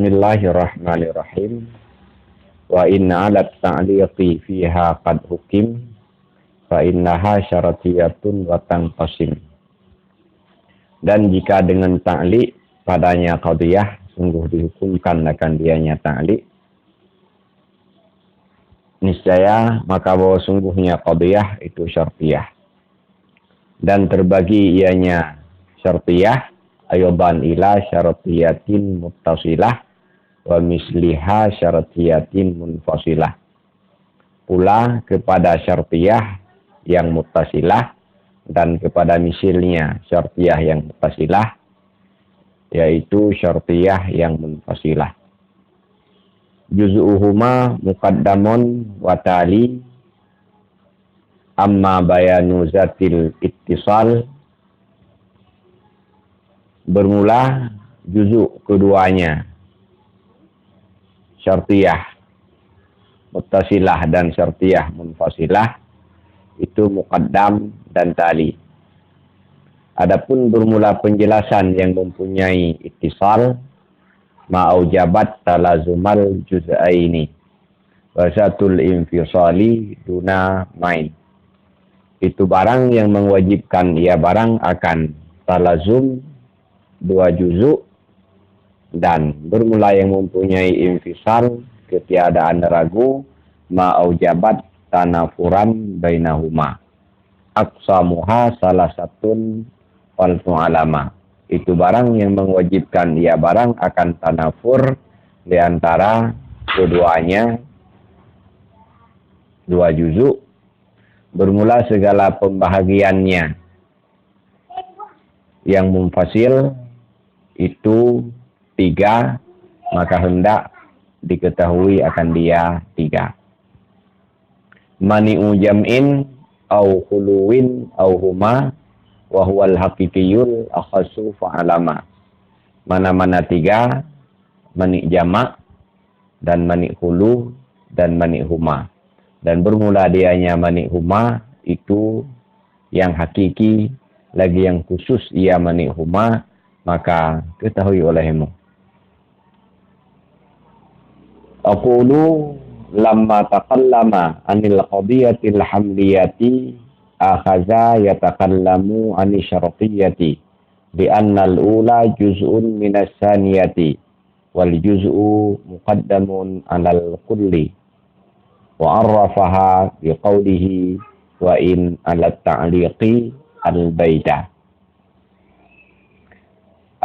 Bismillahirrahmanirrahim. Wa inna ala ta'liqi fiha qad hukim fa innaha syaratiyatun wa tanqasim. Dan jika dengan ta'liq padanya qadiyah, sungguh dihukumkan akan dianya ta'liq, niscaya maka bahwa sungguhnya qadiyah itu syartiyah. Dan terbagi ianya syartiyah aydan ila syartiyatin muttasilah wa misliha syartiyatin munfasilah. Pula kepada syartiyah yang muttasilah dan kepada misilnya syartiyah yang muttasilah, yaitu syartiyah yang munfasilah. Juz'uhuma muqaddamun wa tali amma bayanu zatil ittisal. Bermula juzuk keduanya syartiyah muttasilah dan syartiyah munfasilah itu muqaddam dan tali. Adapun bermula penjelasan yang mempunyai ittisal ma'aujabat talazumal juz'aini wasatul infisali duna main. Itu barang yang mewajibkan ia barang akan talazum dua juzuk dan bermula yang mempunyai infisal ketiadaan ragu ma'aujabat tanafuran bainahuma aqsamuha salah satun faltu alama. Itu barang yang mewajibkan ia barang akan tanafur di antara keduanya dua juzuk, bermula segala pembahagiannya yang munfasil itu 3, maka hendak diketahui akan dia 3. Mani'u jam'in au khuluwin au huma wa huwal haqiqiyul akhasu fa'alama. Mana-mana 3, mani' jamak dan mani' khulu dan mani' huma. Dan bermula dianya mani' huma itu yang hakiki, lagi yang khusus ia mani' huma, maka ketahui olehmu. Aqulu lamma taqallama anil qadiyatil hamliyati akhaza yatakallamu ani syartiyati bi annal ula juz'un minas saniyati wal juz'u muqaddamun alal kulli wa arrafaha bi qawlihi wa in ala ta'liqi al baida.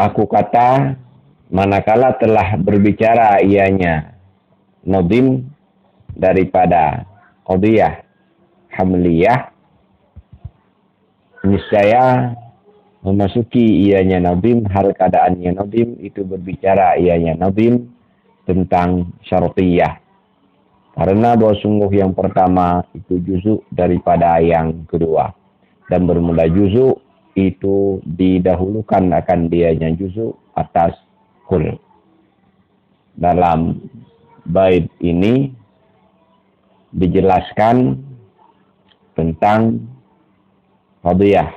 Aku kata manakala telah berbicara ianya nadim daripada qadiyah hamliyah, niscaya memasuki ianya nadim hal keadaannya nadim itu berbicara ianya nadim tentang syartiyah. Karena bahwa sungguh yang pertama itu juzuk daripada yang kedua, dan bermula juzuk itu didahulukan akan dianya juzuk atas kul. Dalam bait ini dijelaskan tentang qadiyah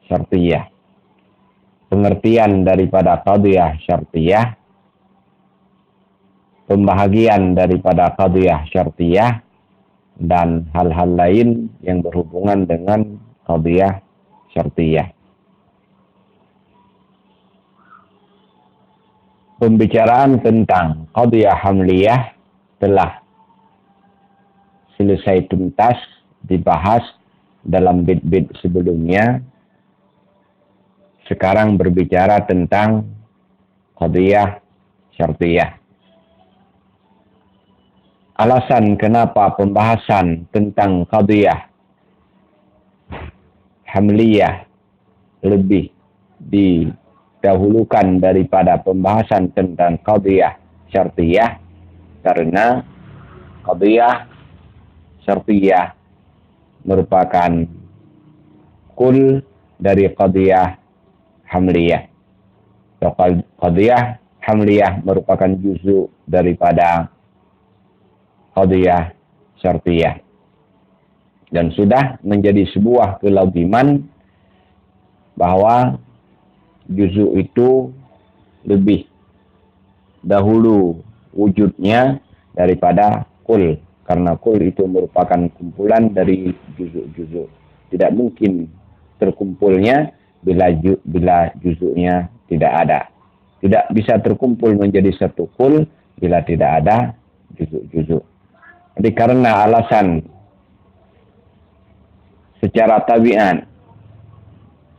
syartiyah. Pengertian daripada qadiyah syartiyah, pembahagian daripada qadiyah syartiyah, dan hal-hal lain yang berhubungan dengan qadiyah syartiyah. Pembicaraan tentang qadiyah hamliyah telah selesai tuntas dibahas dalam bit-bit sebelumnya. Sekarang berbicara tentang qadiyah syartiyah. Alasan kenapa pembahasan tentang qadiyah hamliyah lebih didahulukan daripada pembahasan tentang qadiyah syartiyah, karena qadiyah syartiyah merupakan kul dari qadiyah hamliyah. Qadiyah hamliyah merupakan juzuk daripada qadiyah syartiyah. Dan sudah menjadi sebuah kelaziman bahwa juzuk itu lebih dahulu wujudnya daripada kul. Karena kul itu merupakan kumpulan dari juzuk-juzuk. Tidak mungkin terkumpulnya bila juzuknya tidak ada. Tidak bisa terkumpul menjadi satu kul bila tidak ada juzuk-juzuk. Jadi karena alasan secara tabiat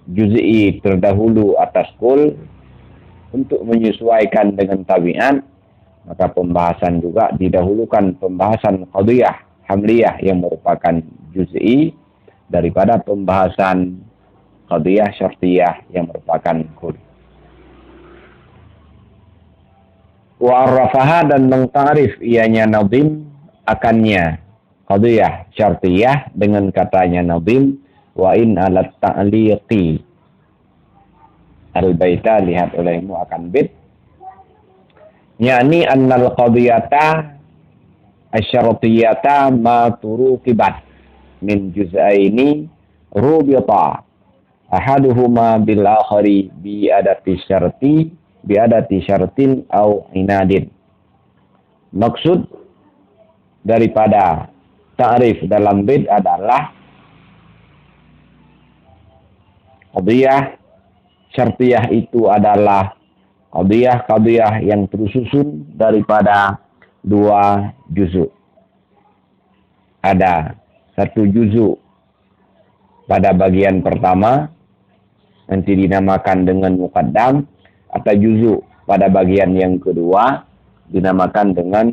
juz'i terdahulu atas kul, untuk menyesuaikan dengan tabiat, maka pembahasan juga didahulukan pembahasan qadiyah hamliyah yang merupakan juz'i daripada pembahasan qadiyah syartiyah yang merupakan kul. Wa arrafaha, dan mengtarif ianya nazim akannya qadiyah syartiyah dengan katanya nazim. Wa in alat ta'liqi al-baita, lihat olehmu akan bait, yakni annal qadiyata asyartiyata ma turuqibat min juz'aini rubita ahaduhuma bil akhari bi adati syartin au inadin. Maksud daripada ta'rif dalam bait adalah qadiyah syartiyah itu adalah qadiyah yang tersusun daripada dua juzuk. Ada satu juzuk pada bagian pertama, nanti dinamakan dengan muqaddam, atau juzuk pada bagian yang kedua dinamakan dengan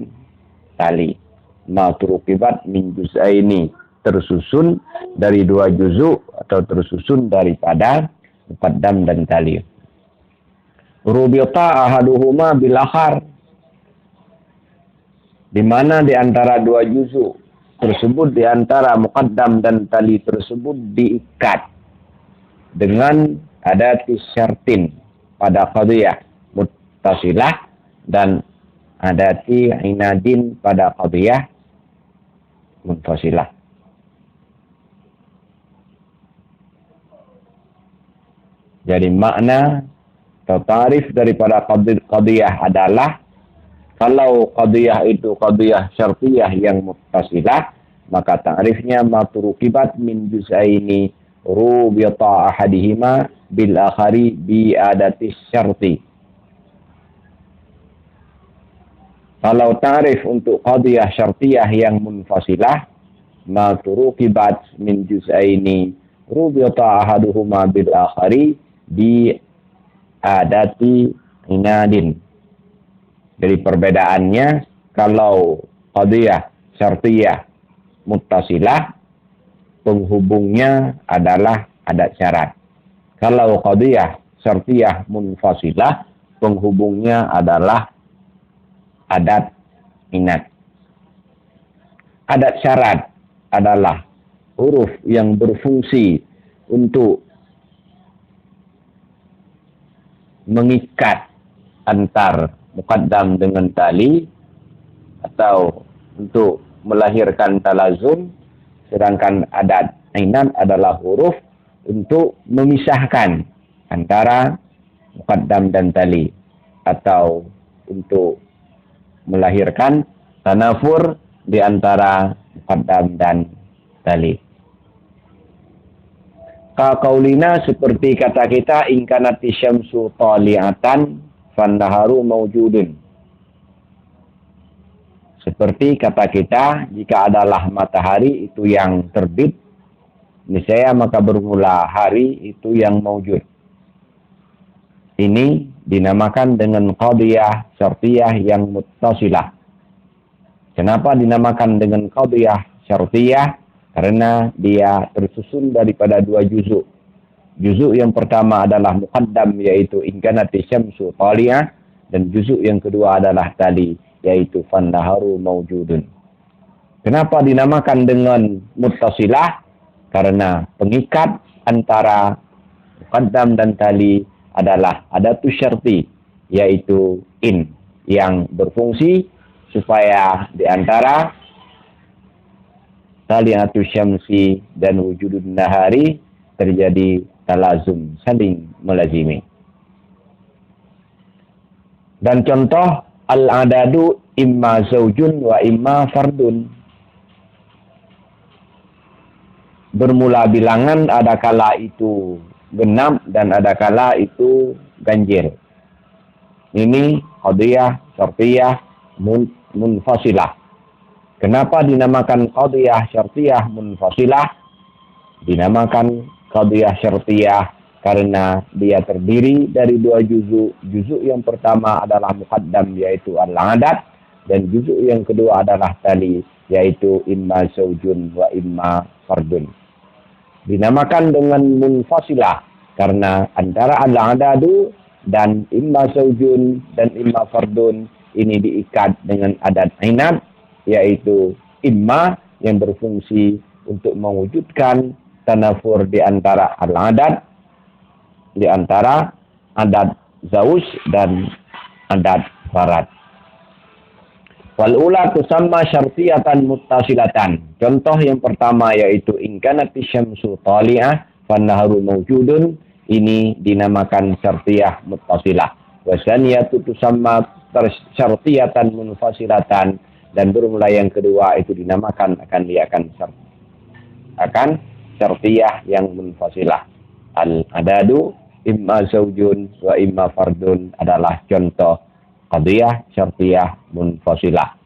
tali. Ma turuqibat min juz'aini, tersusun dari dua juzuk atau tersusun daripada muqaddam dan tali. Rubita ahaduhuma bil akhar, di mana di antara dua juzuk tersebut, di antara muqaddam dan tali tersebut diikat dengan adati syartin pada qadiyah muttasilah dan adati inadin pada qadiyah munfasilah. Jadi makna atau tarif daripada qadiyah adalah, kalau qadiyah itu qadiyah syartiyah yang muttasilah, maka ta'rifnya ma turuqibat min juz'aini rubita ahadihima bil akhari bi adati syarti. Kalau ta'rif untuk qadiyah syartiyah yang munfasilah, ma turuqibat min juz'aini rubita ahaduhuma bil akhari bi adati inadin. Jadi perbedaannya, kalau qadiyah syartiyah muttasilah, penghubungnya adalah adat syarat. Kalau qadiyah syartiyah munfasilah, penghubungnya adalah adat inad. Adat syarat adalah huruf yang berfungsi untuk mengikat antar muqaddam dengan tali atau untuk melahirkan talazum, sedangkan adat inad adalah huruf untuk memisahkan antara muqaddam dan tali atau untuk melahirkan tanafur di antara muqaddam dan tali. Kaqaulina, seperti kata kita, in kanati syamsu tali'atan fannaharu mawjudun. Seperti kata kita, jika adalah matahari itu yang terbit, niscaya maka bermula hari itu yang mawjud. Ini dinamakan dengan qadiyah syartiyah yang muttasilah. Kenapa dinamakan dengan qadiyah syartiyah? Karena dia tersusun daripada dua juzuk. Juzuk yang pertama adalah muqaddam, yaitu in kanati syamsu taliyah, dan juzuk yang kedua adalah tali, yaitu fannaharu mawjudun. Kenapa dinamakan dengan muttasilah? Karena pengikat antara muqaddam dan tali adalah adatus syarti, yaitu in, yang berfungsi supaya di antara tali'atus syamsi dan wujudun nahari terjadi talazum, saling melazimi. Dan contoh Al-adadu imma zaujun wa imma fardun. Bermula bilangan ada kala itu genap dan ada kala itu ganjil. Ini qadiyah, syartiyah, munfasilah. Kenapa dinamakan qadiyah, syartiyah, munfasilah? Dinamakan qadiyah syartiyah karena dia terdiri dari dua juzuk. Juzuk yang pertama adalah muqaddam yaitu al-adat, dan juzuk yang kedua adalah tali yaitu imma zaujun wa imma fardun. Dinamakan dengan munfasilah karena antara al-adadu dan imma zaujun dan imma fardun ini diikat dengan adat inat, yaitu imma yang berfungsi untuk mewujudkan tanafur di antara al-adat, di antara adat zauj dan adat farad. Wal ula tusamma syartiyatan muttasilatan. Contoh yang pertama yaitu in kanati syamsu tali'ah fannaharu mawjudun. Ini dinamakan syartiyah muttasilah. Wa tsaniyatu tusamma syartiyatan munfasilatan, dan bermula yang kedua itu dinamakan akan syartiyah yang munfasilah. Al-adadu imma zaujun wa imma fardun adalah contoh qadiyah syartiyah munfasilah.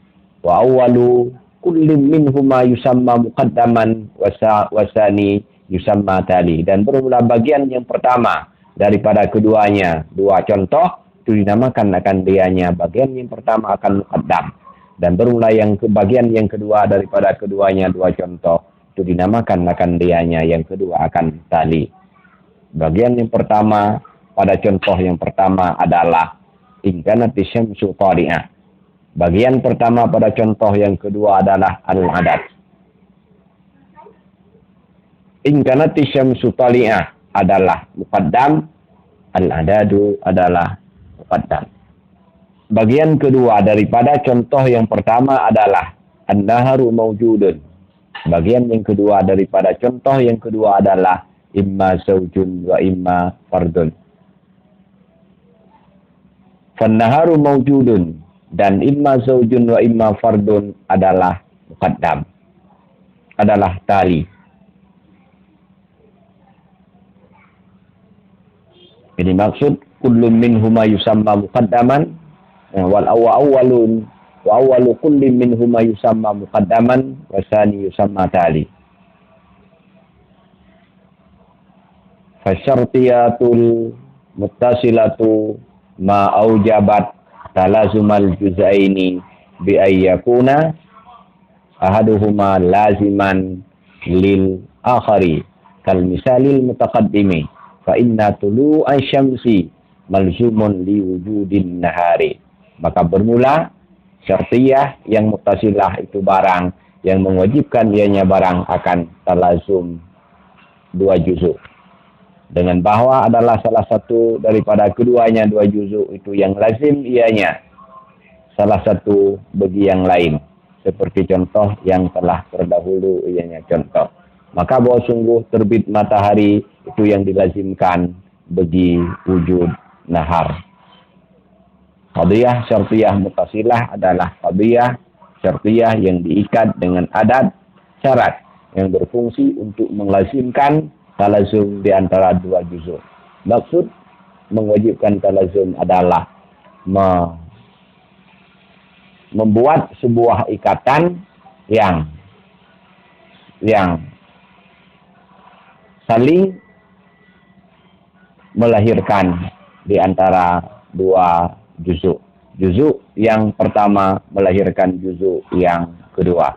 Wa awwalu kullin minhuma yusamma muqaddaman wa tsani yusamma tali. Dan bermula bagian yang pertama daripada keduanya, dua contoh itu dinamakan akan dianya bagian yang pertama akan muqaddam, dan bermula yang bagian yang kedua daripada keduanya, dua contoh itu dinamakan akan dianya yang kedua akan tali. Bagian yang pertama pada contoh yang pertama adalah in kanati syamsu tali'ah. Bagian pertama pada contoh yang kedua adalah al-adat. In kanati syamsu tali'ah adalah muqaddam, al-adadu adalah muqaddam. Bagian kedua daripada contoh yang pertama adalah an-naharu mawjudun. Bagian yang kedua daripada contoh yang kedua adalah imma zaujun wa imma fardun. Fannaharu mawjudun, dan imma zaujun wa imma fardun adalah muqaddam, adalah tali. Ini maksud kullun minhuma yusamma muqaddaman wal awwalun wa awwalu kullin minhuma yusamma muqaddaman wa tsani yusamma tali. Fasyartiyatul muttasilatu ma aujabat talazumal juz'aini bi ayyakuna ahaduhuma laziman lil akhari kal misalil mutaqaddimi fa inna tulu'a syamsi malzumun li wujudin nahari. Maka bermula syartiyah yang muttasilah itu barang yang mewajibkan ianya barang akan talazum dua juzuk, dengan bahwa adalah salah satu daripada keduanya dua juzuk itu yang lazim ianya salah satu bagi yang lain, seperti contoh yang telah terdahulu ianya contoh. Maka bahwa sungguh terbit matahari itu yang dilazimkan bagi wujud nahar. Qadiyah syartiyah muttasilah adalah qadiyah syartiyah yang diikat dengan adat syarat yang berfungsi untuk melazimkan talazum di antara dua juzuk. Maksud mewajibkan talazum adalah membuat sebuah ikatan yang saling melahirkan di antara dua juzuk. Juzuk yang pertama melahirkan juzuk yang kedua.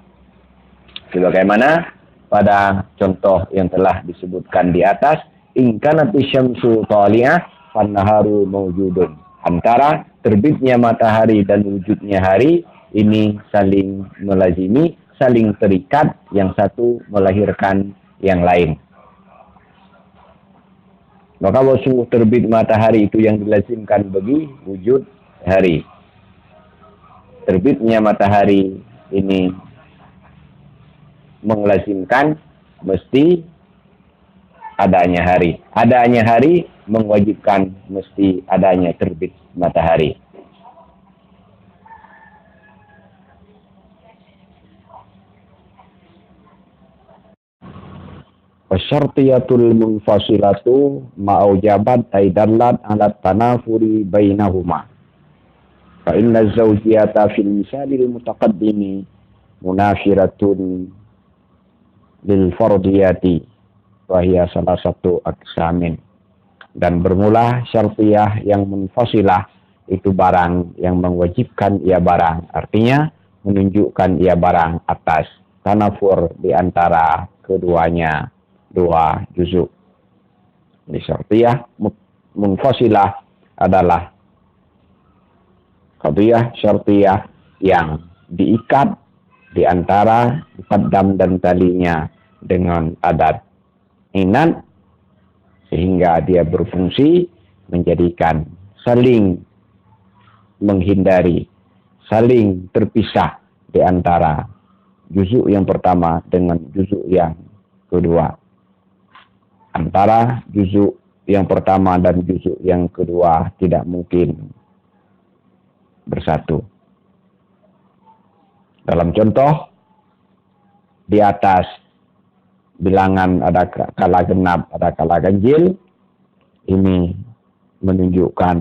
Sebagaimana pada contoh yang telah disebutkan di atas, in kanati syamsu tali'ah fannaharu mawjudun. Antara terbitnya matahari dan wujudnya hari ini saling melazimi, saling terikat, yang satu melahirkan yang lain. Maka bahwa sungguh terbit matahari itu yang dilazimkan bagi wujud hari. Terbitnya matahari ini melazimkan mesti adanya hari. Adanya hari mewajibkan mesti adanya terbit matahari. Wasyartiyatul munfasilatu ma'aujabat aidallat ala tanafuri bainahuma. Fa inna zawjiyata fil misalil mutaqaddimi munafiratun lil fardiyati wa hiya salah satu aksamin. Dan bermula syartiyah yang munfasilah itu barang yang mewajibkan ia barang, artinya menunjukkan ia barang atas tanafur di antara keduanya dua juzuk. Di syartiyah munfasilah adalah qadiyah syartiyah yang diikat di antara muqaddam dan talinya dengan adat inat, sehingga dia berfungsi menjadikan saling menghindari, saling terpisah di antara juzuk yang pertama dengan juzuk yang kedua. Antara juzuk yang pertama dan juzuk yang kedua tidak mungkin bersatu. Dalam contoh, di atas bilangan ada kala genap, ada kala ganjil. Ini menunjukkan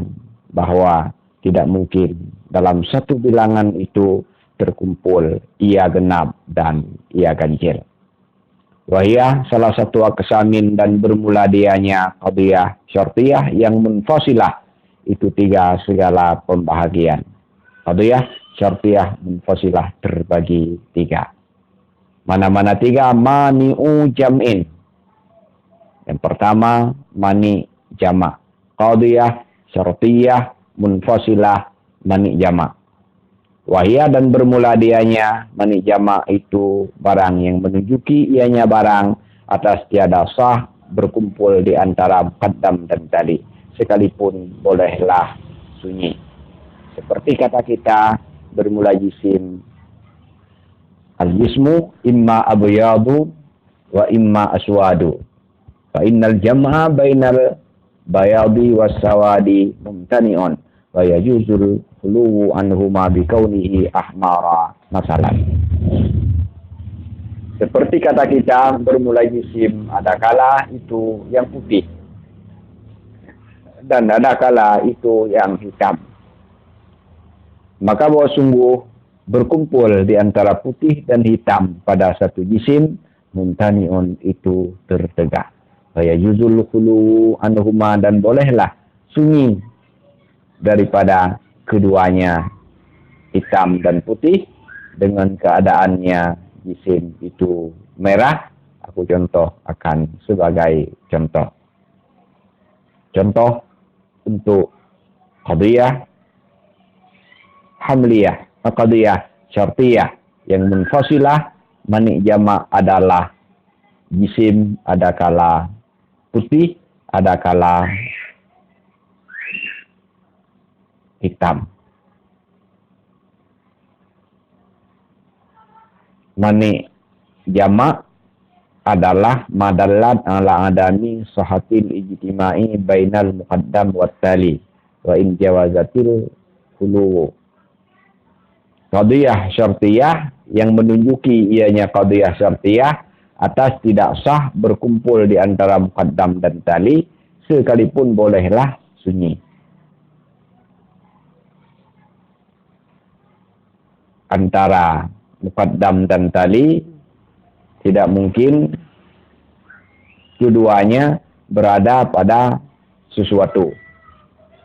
bahwa tidak mungkin dalam satu bilangan itu terkumpul ia genap dan ia ganjil. Wahia salah satu aksamin dan bermula dianya qadiyah syartiyah yang munfasilah. Itu tiga segala pembahagian. Qadiyah syartiyah munfasilah terbagi tiga. Mana-mana tiga? Mani'u jam'in. Yang pertama, mani jama'. Qadiyah syartiyah munfasilah mani jama'. Wahia dan bermula dianya mani jama' itu barang yang menunjuki ianya barang atas tiada sah berkumpul di antara muqaddam dan tali, sekalipun bolehlah sunyi. Seperti kata kita bermula jisim, al-jismu imma abyadu wa imma aswadu. Fa innal jam'a bainal bayadi was sawadi mumtani'un wa yajuzul khuluwu anhuma bikaunihi ahmara masalan. Seperti kata kita bermula jisim, ada kala itu yang putih dan ada kala itu yang hitam. Maka bahwa sungguh berkumpul di antara putih dan hitam pada satu jisim, mumtani'un itu tertegak. Wa yajuzul khuluwu anhuma dan bolehlah sunyi daripada keduanya, hitam dan putih, dengan keadaannya jisim itu merah. Aku contoh akan sebagai contoh. Contoh untuk qadiyah hamliyah, qadiyah syartiyah yang munfasilah mani jama' adalah jisim ada kala putih, ada kala hitam. Mani jama' adalah madallat ala adami sahatil ijtima'i bainal muqaddam wat tali wa in jawazatil khulu. Qadiyah syartiyah yang menunjuki ianya qadiyah syartiyah atas tidak sah berkumpul di antara muqaddam dan tali, sekalipun bolehlah sunyi. Antara muqaddam dan tali tidak mungkin keduanya berada pada sesuatu,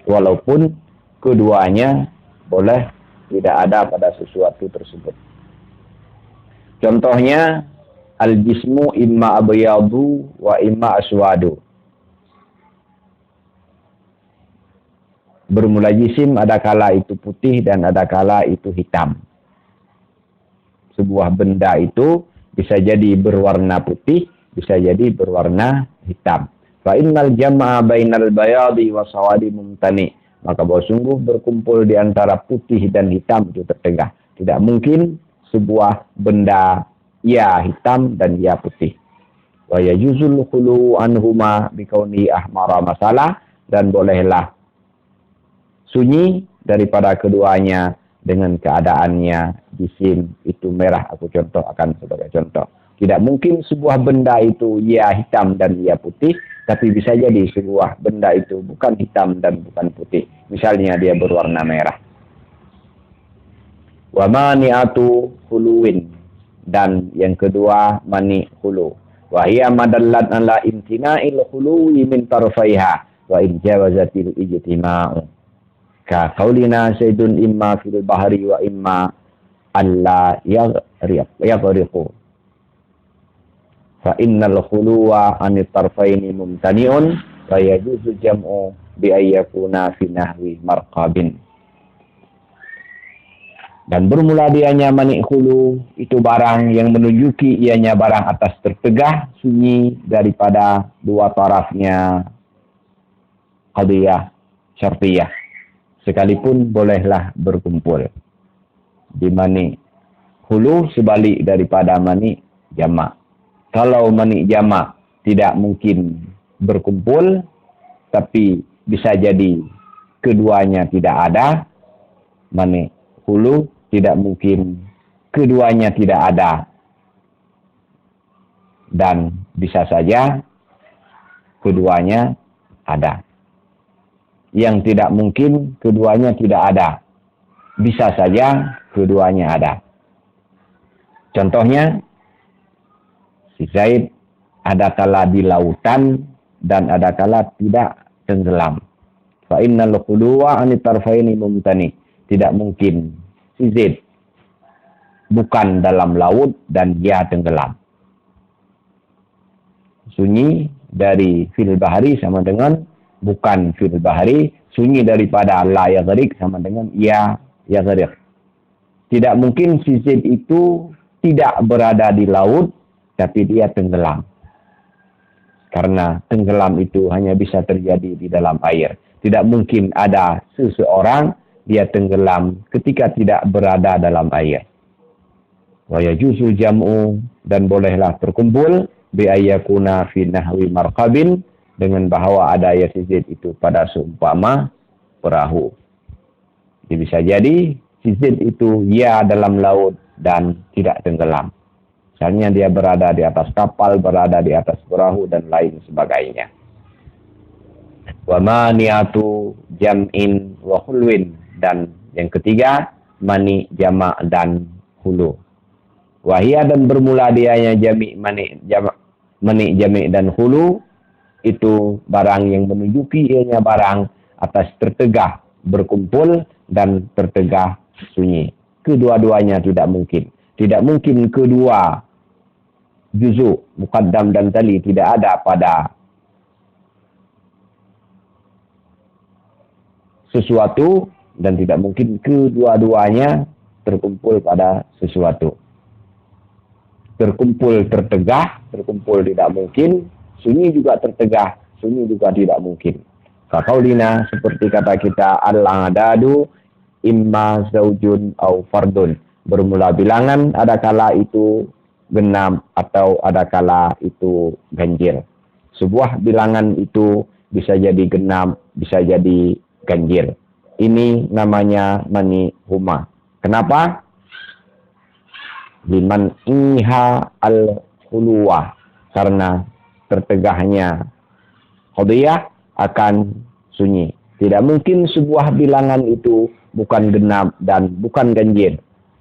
walaupun keduanya boleh tidak ada pada sesuatu tersebut. Contohnya, al-jismu imma abyadu wa imma aswadu. Bermula jisim ada kala itu putih dan ada kala itu hitam. Sebuah benda itu bisa jadi berwarna putih, bisa jadi berwarna hitam. Fa innal jam'a bainal bayadi wa sawadi mumtani. Maka bahwa sungguh berkumpul di antara putih dan hitam itu tertegak. Tidak mungkin sebuah benda ya hitam dan ya putih. Wa yajuzul khulu anhuma bikauni ahmara masalah, dan bolehlah sunyi daripada keduanya dengan keadaannya jisim itu merah. Aku contoh akan sebagai contoh. Tidak mungkin sebuah benda itu ya hitam dan ya putih, tapi bisa jadi sebuah benda itu bukan hitam dan bukan putih. Misalnya dia berwarna merah. Wa mani'atu huluwin, dan yang kedua mani hulu. Wa hiya madallat ala imtina'il huluwi min tarfaiha wa in jawazatil ijtima'u. Ka qaulina saydun imma fil bahri wa imma alla yaghriqu. Fa innal khuluwa anit tarfaini mumtani'un wa yajuzu jam'u bi ayyakuna fi nahwi marqabin. Dan bermula dianya manik hulu, itu barang yang menunjuki ianya barang atas tertegah, sunyi daripada dua tarafnya qadiyah syartiyah. Sekalipun bolehlah berkumpul. Di manik hulu sebalik daripada manik jamak. Kalau manik jamak tidak mungkin berkumpul, tapi bisa jadi keduanya tidak ada, manik hulu tidak mungkin keduanya tidak ada, dan bisa saja keduanya ada. Yang tidak mungkin keduanya tidak ada, bisa saja keduanya ada. Contohnya, si Zaid ada kala di lautan dan ada kala tidak tenggelam. Fa innal khuluwa anit tarfaini mumtani. Tidak mungkin si Zaid bukan dalam laut dan dia tenggelam. Sunyi dari fil bahari sama dengan bukan fil bahari. Sunyi daripada la yaghriq sama dengan ya yaghriq. Tidak mungkin si Zaid itu tidak berada di laut tapi dia tenggelam. Karena tenggelam itu hanya bisa terjadi di dalam air. Tidak mungkin ada seseorang dia tenggelam ketika tidak berada dalam air. Wa yajuzu jam'u, dan bolehlah terkumpul bi ayyakuna fi nahwi marqabin, dengan bahwa ada yazid itu pada seumpama perahu. Jadi bisa jadi yazid itu ya dalam laut dan tidak tenggelam. Misalnya dia berada di atas kapal, berada di atas perahu dan lain sebagainya. Wa mani'atu jam'in wa hulwin, dan yang ketiga mani jamak dan hulu. Wahia, dan bermula dianya jami' mani jami' dan hulu, itu barang yang menunjuki ianya barang atas tertegah berkumpul dan tertegah sunyi. Kedua-duanya tidak mungkin. Tidak mungkin kedua juzuk muqaddam dan tali tidak ada pada sesuatu, dan tidak mungkin kedua-duanya terkumpul pada sesuatu. Terkumpul tertegah, terkumpul tidak mungkin. Sunyi juga tertegah, sunyi juga tidak mungkin. Kaqaulina, seperti kata kita, al-adadu imma zaujun au fardun. Bermula bilangan ada kala itu genap atau ada kala itu ganjil. Sebuah bilangan itu bisa jadi genap, bisa jadi ganjil. Ini namanya mani huma. Kenapa? Liman iha al-khuluwah. Karena tertegahnya qadiyah akan sunyi. Tidak mungkin sebuah bilangan itu bukan genap dan bukan ganjil.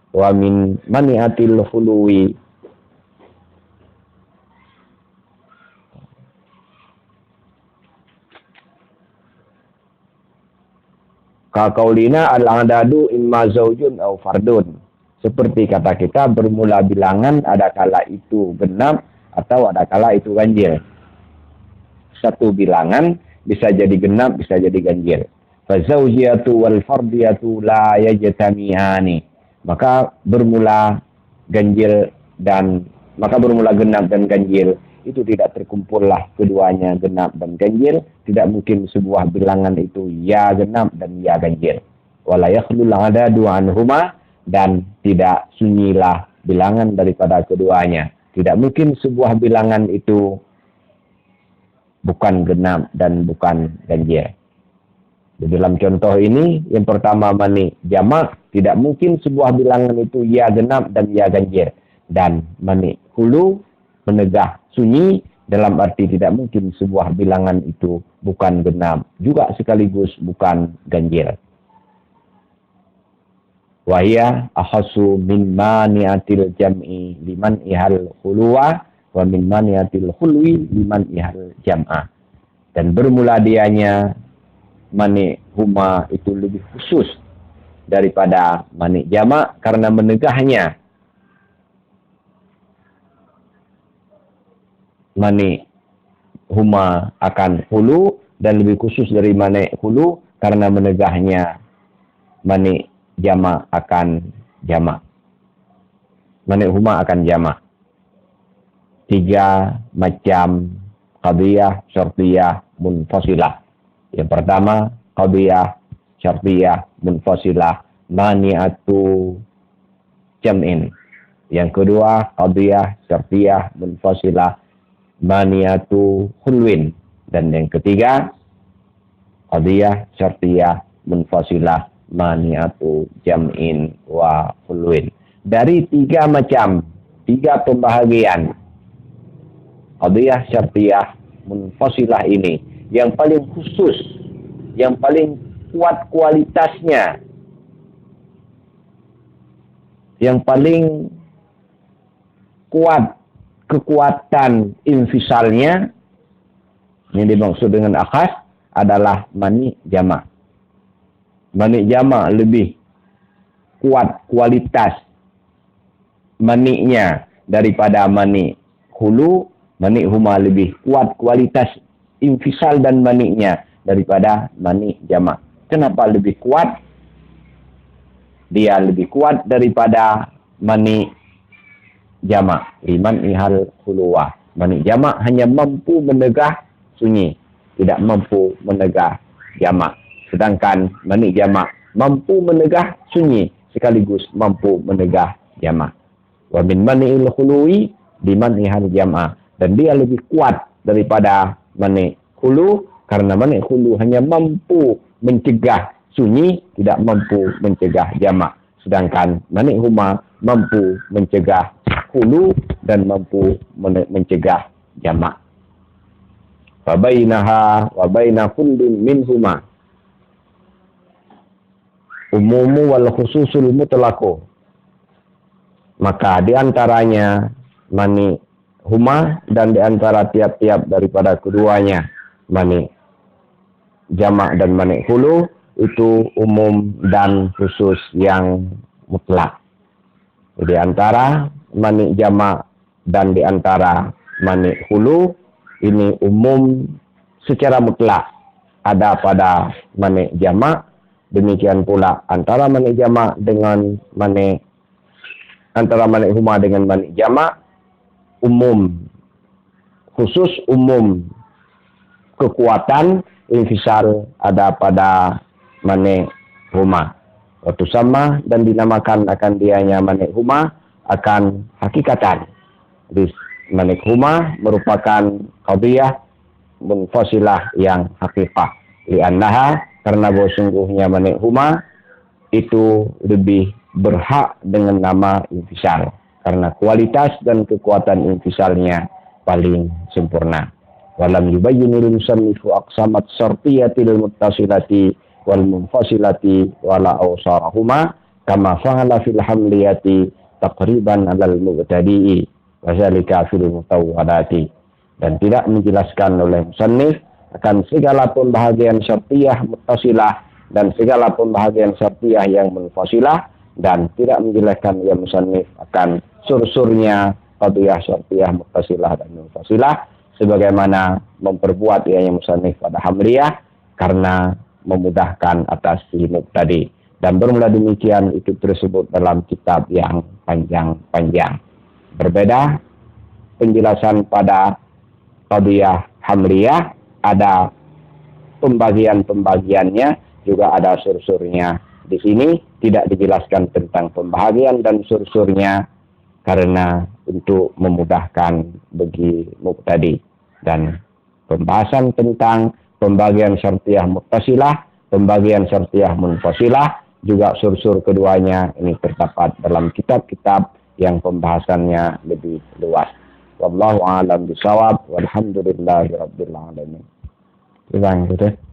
Wa min mani'atil khuluwi, kaqaulina al-adadu imma zaujun au fardun. Seperti kata kita, bermula bilangan ada kala itu genap atau ada kala itu ganjil. Satu bilangan bisa jadi genap, bisa jadi ganjil. Fa zaujiyatu wal fardiyatu la yajtami'ani. Maka bermula genap dan ganjil itu tidak terkumpullah keduanya genap dan ganjil. Tidak mungkin sebuah bilangan itu ya genap dan ya ganjil. Wala yakhlul adadu anhuma, dan tidak sunyilah bilangan daripada keduanya. Tidak mungkin sebuah bilangan itu bukan genap dan bukan ganjil. Di dalam contoh ini, yang pertama mani jamak, tidak mungkin sebuah bilangan itu ya genap dan ya ganjil. Dan mani hulu menegah sunyi, dalam arti tidak mungkin sebuah bilangan itu bukan genap, juga sekaligus bukan ganjil. Wahia akhasu min maniatil jam'i liman ihal khuluwa wa min maniatil khulwi liman ihal jam'a. Dan bermula dianya mani huma itu lebih khusus daripada mani jamak karena menegahnya mani huma akan hulu, dan lebih khusus dari mani hulu karena menegahnya mani jamak akan jamak. Mani huma akan jamak. 3 macam qadiyah syartiyah munfasilah. Yang pertama, qadiyah syartiyah munfasilah mani'atu jam'in. Yang kedua, qadiyah syartiyah munfasilah mani'atu khulwin. Dan yang ketiga, qadiyah syartiyah munfasilah mani'atu jam'in wa khulwin. Dari 3 macam, 3 pembahagian qadiyah syartiyah munfasilah ini, yang paling khusus, yang paling kuat kualitasnya, yang paling kuat kekuatan infisalnya, yang dimaksud dengan akhas adalah mani jamak. Mani jamak lebih kuat kualitas maninya daripada mani hulu. Mani huma lebih kuat kualitas infisal dan maninya daripada mani jamak. Kenapa lebih kuat? Dia lebih kuat daripada mani jamak. Liman ihal khuluwah. Mani jamak hanya mampu menegah sunyi, tidak mampu menegah jamak. Sedangkan mani jamak mampu menegah sunyi sekaligus mampu menegah jamak. Wa min mani'il khuluwi liman ihal jam'ah. Dan dia lebih kuat daripada mani hulu, karena mani hulu hanya mampu mencegah sunyi, tidak mampu mencegah jamak. Sedangkan mani huma mampu mencegah hulu dan mampu mencegah jamak. Wa bainaha wa baina kullin minhuma umumu wal khususul mutlaqu. Maka di antaranya mani huma dan di antara tiap-tiap daripada keduanya, mani jamak dan mani hulu, itu umum dan khusus yang mutlak. Di antara mani jamak dan di antara mani hulu, ini umum secara mutlak ada pada mani jamak. Demikian pula antara mani jamak dengan antara mani huma dengan mani jamak, umum khusus, umum kekuatan infisal ada pada mani huma. Waktu sama dan dinamakan akan dianya mani huma akan hakikatan. Di mani huma merupakan qadiyah munfasilah yang hakikah. Li'annaha, karena bahwa sungguhnya mani huma itu lebih berhak dengan nama infisal, karena kualitas dan kekuatan infisalnya paling sempurna. Walam yubayyinul musannifu aqsamat syartiyatil muttasilati wal munfasilati wala awsarahuma kama fa'ala fil hamliyati taqriban alal muqtadi'i wa zalika fil mutawwadati. Dan tidak menjelaskan oleh musannif akan segala pembahagian syartiyah muttasilah dan segala pembahagian syartiyah yang munfasilah, dan tidak menjelaskan ya musannif akan sursurnya qadiyah syartiyah muttasilah dan munfasilah sebagaimana memperbuat yang musannif pada hamliyah karena memudahkan atas si muqtadi. Dan bermula demikian itu tersebut dalam kitab yang panjang-panjang. Berbeda penjelasan pada qadiyah hamliyah, ada pembagian-pembagiannya, juga ada sursurnya. Di sini tidak dijelaskan tentang pembagian dan sursurnya karena untuk memudahkan bagi muqtadi. Dan pembahasan tentang pembagian syartiyah muttasilah, pembagian syartiyah munfasilah, juga sursur keduanya ini terdapat dalam kitab-kitab yang pembahasannya lebih luas. Wallahu a'lam bishawab. Walhamdulillahi rabbil alamin. Terima kasih.